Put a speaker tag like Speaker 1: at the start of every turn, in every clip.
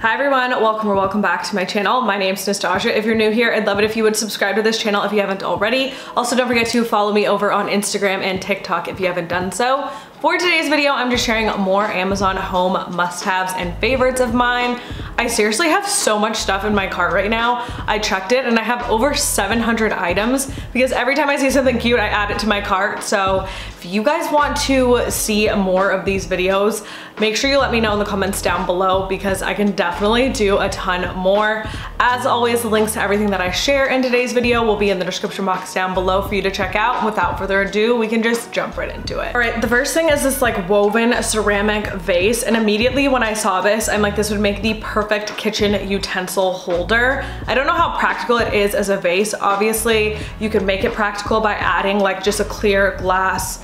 Speaker 1: Hi everyone, welcome or welcome back to my channel. My name's Nastazsa. If you're new here, I'd love it if you would subscribe to this channel if you haven't already. Also, don't forget to follow me over on Instagram and TikTok if you haven't done so. For today's video, I'm just sharing more Amazon home must-haves and favorites of mine. I seriously have so much stuff in my cart right now. I checked it and I have over 700 items because every time I see something cute, I add it to my cart. So if you guys want to see more of these videos, make sure you let me know in the comments down below because I can definitely do a ton more. As always, the links to everything that I share in today's video will be in the description box down below for you to check out. Without further ado, we can just jump right into it. All right, the first thing is this like woven ceramic vase, and immediately when I saw this, I'm like, this would make the perfect kitchen utensil holder. I don't know how practical it is as a vase. Obviously, you could make it practical by adding like just a clear glass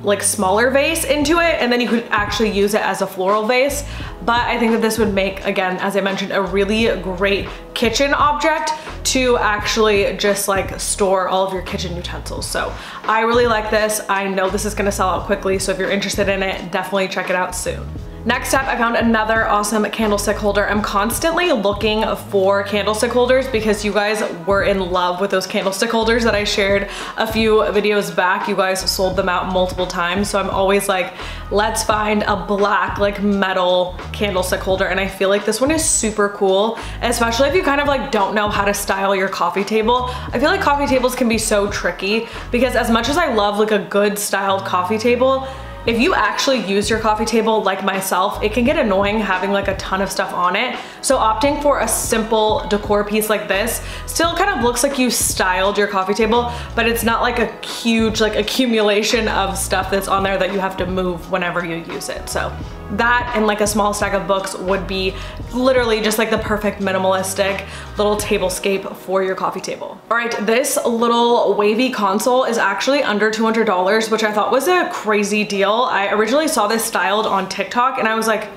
Speaker 1: like smaller vase into it, and then you could actually use it as a floral vase. But I think that this would make, again, as I mentioned, a really great kitchen object to actually just like store all of your kitchen utensils. So I really like this. I know this is gonna sell out quickly, so if you're interested in it, definitely check it out soon. Next up, I found another awesome candlestick holder. I'm constantly looking for candlestick holders because you guys were in love with those candlestick holders that I shared a few videos back. You guys sold them out multiple times. So I'm always like, let's find a black like metal candlestick holder. And I feel like this one is super cool, especially if you kind of like don't know how to style your coffee table. I feel like coffee tables can be so tricky because as much as I love like a good styled coffee table, if you actually use your coffee table like myself, it can get annoying having like a ton of stuff on it. So opting for a simple decor piece like this still kind of looks like you styled your coffee table, but it's not like a huge like accumulation of stuff that's on there that you have to move whenever you use it. So that and like a small stack of books would be literally just like the perfect minimalistic little tablescape for your coffee table. All right, this little wavy console is actually under $200, which I thought was a crazy deal. I originally saw this styled on TikTok and I was like,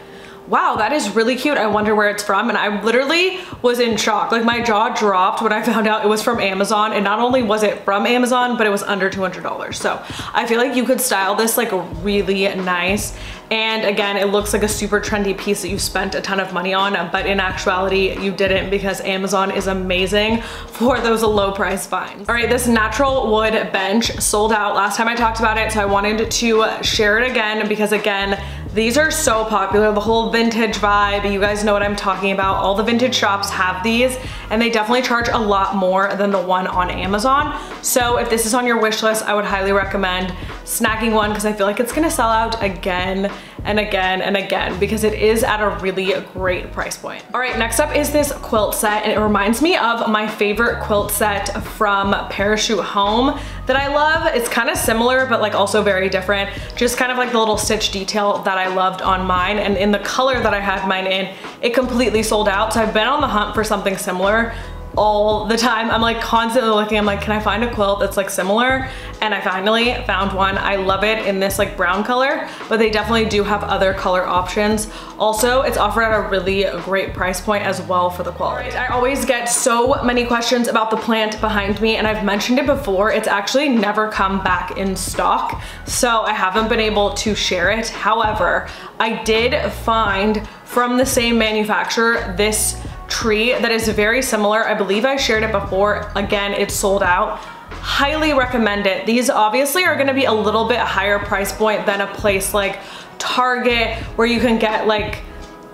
Speaker 1: wow, that is really cute. I wonder where it's from. And I literally was in shock. Like my jaw dropped when I found out it was from Amazon. And not only was it from Amazon, but it was under $200. So I feel like you could style this like really nice. And again, it looks like a super trendy piece that you spent a ton of money on, but in actuality, you didn't because Amazon is amazing for those low price finds. All right, this natural wood bench sold out last time I talked about it, so I wanted to share it again because again, these are so popular, the whole vintage vibe. You guys know what I'm talking about. All the vintage shops have these and they definitely charge a lot more than the one on Amazon. So if this is on your wish list, I would highly recommend snagging one because I feel like it's gonna sell out again and again and again because it is at a really great price point. All right, next up is this quilt set, and it reminds me of my favorite quilt set from Parachute Home that I love. It's kind of similar, but like also very different. Just kind of like the little stitch detail that I loved on mine, and in the color that I had mine in, it completely sold out. So I've been on the hunt for something similar all the time. I'm like constantly looking, I'm like, can I find a quilt that's like similar? And I finally found one. I love it in this like brown color, but they definitely do have other color options. Also, it's offered at a really great price point as well for the quality. I always get so many questions about the plant behind me, and I've mentioned it before, it's actually never come back in stock, so I haven't been able to share it. However, I did find from the same manufacturer this tree that is very similar. I believe I shared it before. Again, it's sold out. Highly recommend it. These obviously are gonna be a little bit higher price point than a place like Target where you can get like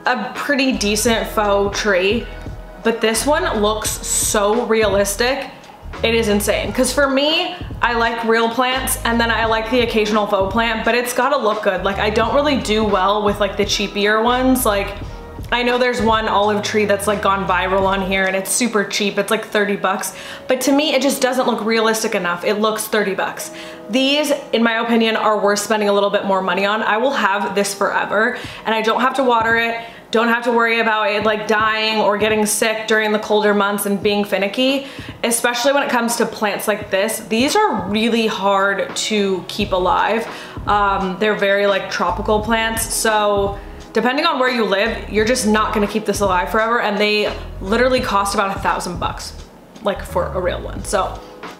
Speaker 1: a pretty decent faux tree, but this one looks so realistic. It is insane. Because for me, I like real plants and then I like the occasional faux plant, but it's gotta look good. Like I don't really do well with like the cheapier ones. Like I know there's one olive tree that's like gone viral on here and it's super cheap. It's like 30 bucks. But to me, it just doesn't look realistic enough. It looks 30 bucks. These, in my opinion, are worth spending a little bit more money on. I will have this forever and I don't have to water it. Don't have to worry about it like dying or getting sick during the colder months and being finicky, especially when it comes to plants like this. These are really hard to keep alive. They're very like tropical plants. So depending on where you live, you're just not gonna keep this alive forever, and they literally cost about $1,000 bucks, like for a real one. So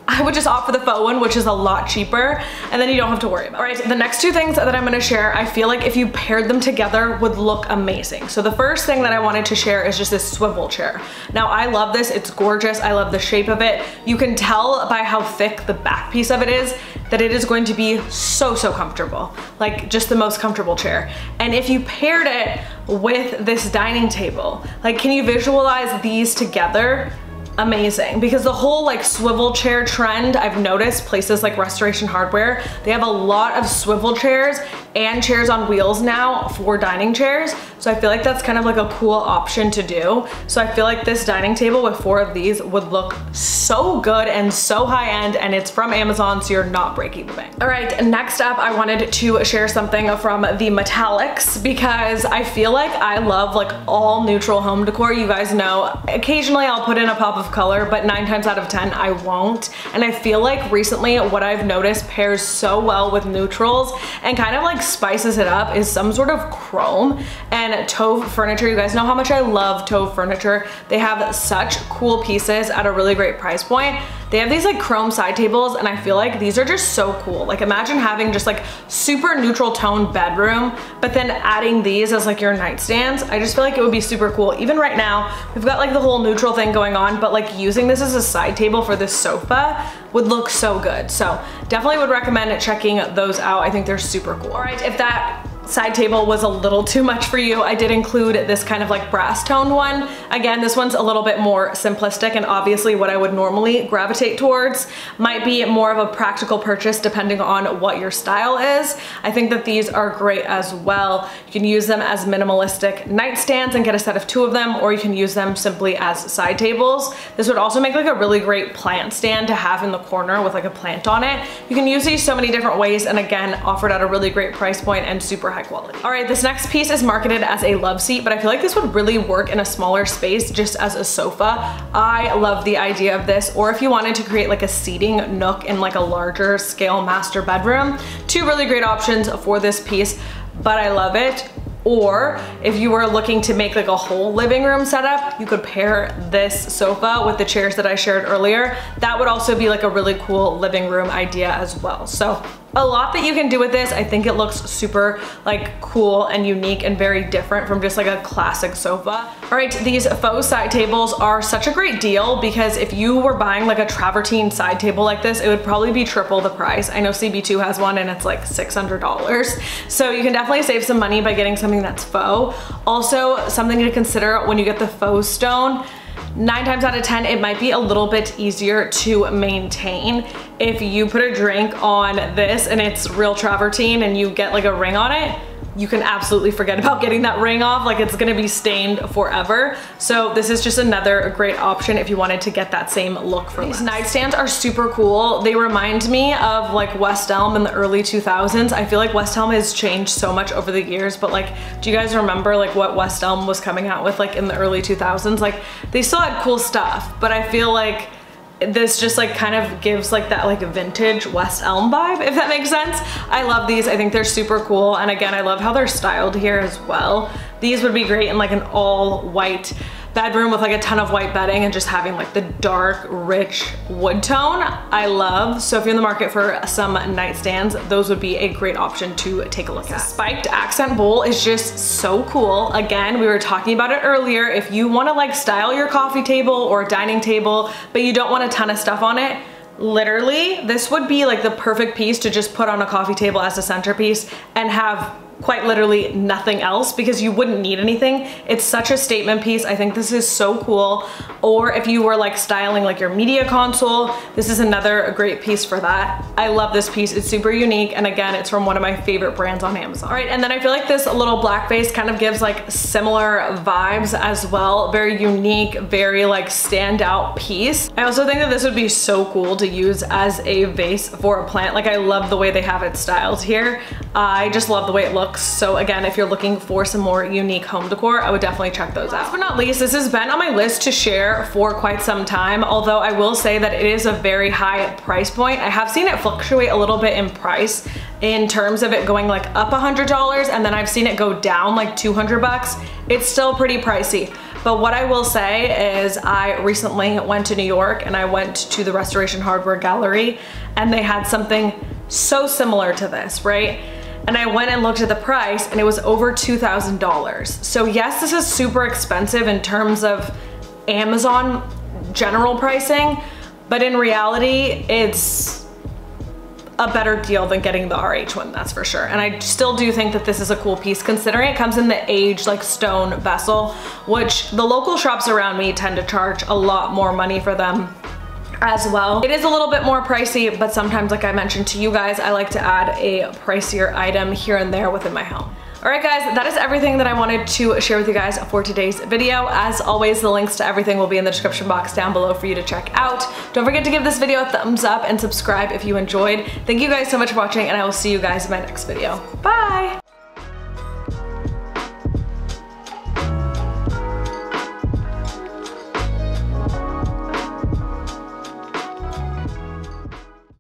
Speaker 1: I would just opt for the faux one, which is a lot cheaper, and then you don't have to worry about it. All right, the next two things that I'm gonna share, I feel like if you paired them together would look amazing. So the first thing that I wanted to share is just this swivel chair. Now I love this, it's gorgeous, I love the shape of it. You can tell by how thick the back piece of it is that it is going to be so comfortable. Like just the most comfortable chair. And if you paired it with this dining table, like can you visualize these together? Amazing, because the whole like swivel chair trend, I've noticed places like Restoration Hardware, they have a lot of swivel chairs and chairs on wheels now for dining chairs. So I feel like that's kind of like a cool option to do. So I feel like this dining table with 4 of these would look so good and so high end, and it's from Amazon, so you're not breaking the bank. All right, next up, I wanted to share something from the metallics because I feel like I love like all neutral home decor. You guys know, occasionally I'll put in a pop of color, but 9 times out of 10 I won't. And I feel like recently what I've noticed pairs so well with neutrals and kind of like spices it up is some sort of chrome and taupe furniture. You guys know how much I love taupe furniture. They have such cool pieces at a really great price point. They have these like chrome side tables, and I feel like these are just so cool. Like imagine having just like super neutral tone bedroom, but then adding these as like your nightstands. I just feel like it would be super cool. Even right now, we've got like the whole neutral thing going on, but like using this as a side table for this sofa would look so good. So definitely would recommend checking those out. I think they're super cool. All right, if that side table was a little too much for you, I did include this kind of like brass toned one. Again, this one's a little bit more simplistic, and obviously what I would normally gravitate towards might be more of a practical purchase depending on what your style is. I think that these are great as well. You can use them as minimalistic nightstands and get a set of 2 of them, or you can use them simply as side tables. This would also make like a really great plant stand to have in the corner with like a plant on it. You can use these so many different ways, and again, offered at a really great price point and super high quality. All right, this next piece is marketed as a love seat, but I feel like this would really work in a smaller space just as a sofa. I love the idea of this, or if you wanted to create like a seating nook in like a larger scale master bedroom. 2 really great options for this piece, but I love it. Or if you were looking to make like a whole living room setup, you could pair this sofa with the chairs that I shared earlier. That would also be like a really cool living room idea as well. So a lot that you can do with this. I think it looks super like cool and unique and very different from just like a classic sofa. All right, these faux side tables are such a great deal because if you were buying like a travertine side table like this, it would probably be triple the price. I know CB2 has one and it's like $600. So you can definitely save some money by getting something that's faux. Also, something to consider when you get the faux stone, 9 times out of 10, it might be a little bit easier to maintain. If you put a drink on this and it's real travertine and you get like a ring on it, you can absolutely forget about getting that ring off. Like it's gonna be stained forever. So this is just another great option if you wanted to get that same look for less. These nightstands are super cool. They remind me of like West Elm in the early 2000s. I feel like West Elm has changed so much over the years, but like, do you guys remember like what West Elm was coming out with like in the early 2000s? Like they still had cool stuff, but I feel like this just like kind of gives like that like vintage West Elm vibe, if that makes sense. I love these. I think they're super cool. And again, I love how they're styled here as well. These would be great in like an all white bedroom with like a ton of white bedding and just having like the dark, rich wood tone. I love. So if you're in the market for some nightstands, those would be a great option to take a look at. Spiked accent bowl is just so cool. Again, we were talking about it earlier. If you want to like style your coffee table or dining table, but you don't want a ton of stuff on it, literally, this would be like the perfect piece to just put on a coffee table as a centerpiece and have quite literally nothing else because you wouldn't need anything. It's such a statement piece. I think this is so cool. Or if you were like styling like your media console, this is another great piece for that. I love this piece. It's super unique. And again, it's from one of my favorite brands on Amazon. All right, and then I feel like this little black vase kind of gives like similar vibes as well. Very unique, very like standout piece. I also think that this would be so cool to use as a vase for a plant. Like I love the way they have it styled here. I just love the way it looks. So again, if you're looking for some more unique home decor, I would definitely check those out. Last but not least, this has been on my list to share for quite some time, although I will say that it is a very high price point. I have seen it fluctuate a little bit in price in terms of it going like up $100, and then I've seen it go down like 200 bucks. It's still pretty pricey. But what I will say is I recently went to New York and I went to the Restoration Hardware Gallery, and they had something so similar to this, right? And I went and looked at the price and it was over $2,000. So yes, this is super expensive in terms of Amazon general pricing, but in reality, it's a better deal than getting the RH one, that's for sure. And I still do think that this is a cool piece, considering it comes in the aged like stone vessel, which the local shops around me tend to charge a lot more money for them as well. It is a little bit more pricey, but sometimes, like I mentioned to you guys, I like to add a pricier item here and there within my home. Alright guys, that is everything that I wanted to share with you guys for today's video. As always, the links to everything will be in the description box down below for you to check out. Don't forget to give this video a thumbs up and subscribe if you enjoyed. Thank you guys so much for watching, and I will see you guys in my next video. Bye!